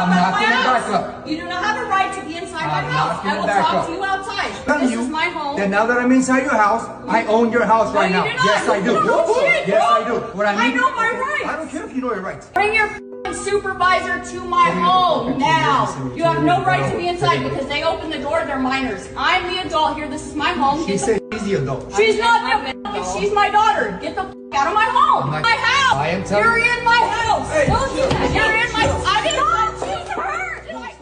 I'm out not of my gonna back house. up. You do not have a right to be inside my I'm house. not I will gonna back talk up. to you outside. Telling This you is my home. that now that I'm inside your house, I own your house No, right you now. do not. Yes, I do. You don't know shit, Yes, bro. I do. What I mean, know my okay, rights. I don't care if you know your rights. Bring your supervisor to my home now. You have no right to be inside because they opened the door. They're minors. I'm the adult here. This is my home. She said she's the adult. She's not the adult. She's my daughter. Get the out of my home. not- My house. I am telling You're you. in my house. Hey, Don't do that. chill, You're in my. chill. I did not choose her. Did I?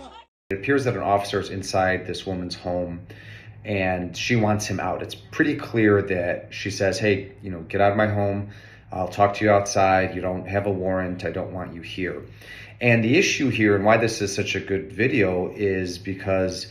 It appears that an officer is inside this woman's home and she wants him out. It's pretty clear that she says, hey, get out of my home. I'll talk to you outside. You don't have a warrant. I don't want you here. And the issue here and why this is such a good video is because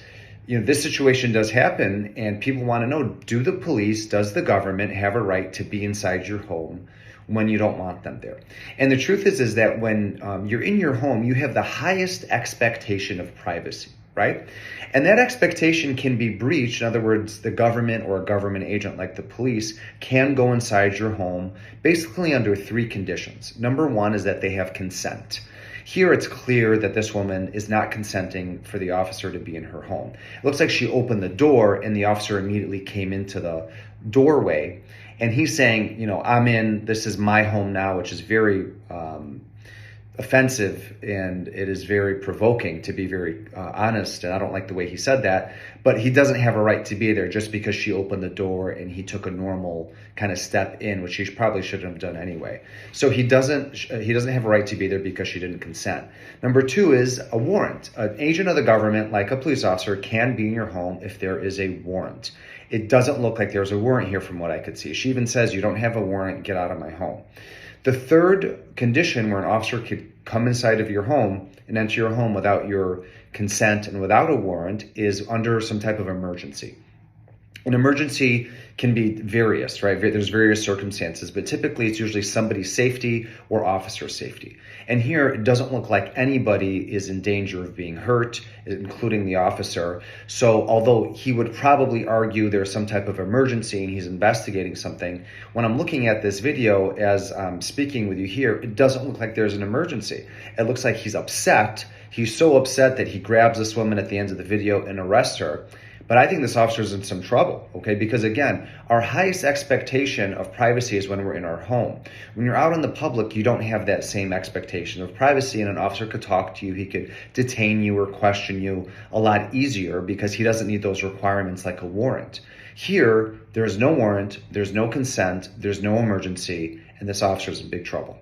this situation does happen and people want to know, do the police, does the government have a right to be inside your home when you don't want them there? And the truth is that when you're in your home, you have the highest expectation of privacy, right? And that expectation can be breached. In other words, the government or a government agent like the police can go inside your home basically under three conditions. Number one is that they have consent. Here it's clear that this woman is not consenting for the officer to be in her home. It looks like she opened the door and the officer immediately came into the doorway and he's saying, I'm in, this is my home now, which is very offensive and it is very provoking, to be very honest. And I don't like the way he said that, but he doesn't have a right to be there just because she opened the door and he took a normal kind of step in, which he probably shouldn't have done anyway. So he doesn't have a right to be there because she didn't consent. Number two is a warrant. An agent of the government, like a police officer, can be in your home if there is a warrant. It doesn't look like there's a warrant here from what I could see. She even says, you don't have a warrant, get out of my home. The third condition where an officer could come inside of your home and enter your home without your consent and without a warrant is under some type of emergency. An emergency can be various, right? There's various circumstances, but typically it's usually somebody's safety or officer safety. And here it doesn't look like anybody is in danger of being hurt, including the officer. So although he would probably argue there's some type of emergency and he's investigating something, when I'm looking at this video as I'm speaking with you here, it doesn't look like there's an emergency. It looks like he's upset. He's so upset that he grabs this woman at the end of the video and arrests her. But I think this officer's in some trouble, okay? Because again, our highest expectation of privacy is when we're in our home. When you're out in the public, you don't have that same expectation of privacy, and an officer could talk to you, he could detain you or question you a lot easier because he doesn't need those requirements like a warrant. Here, there's no warrant, there's no consent, there's no emergency, and this officer's in big trouble.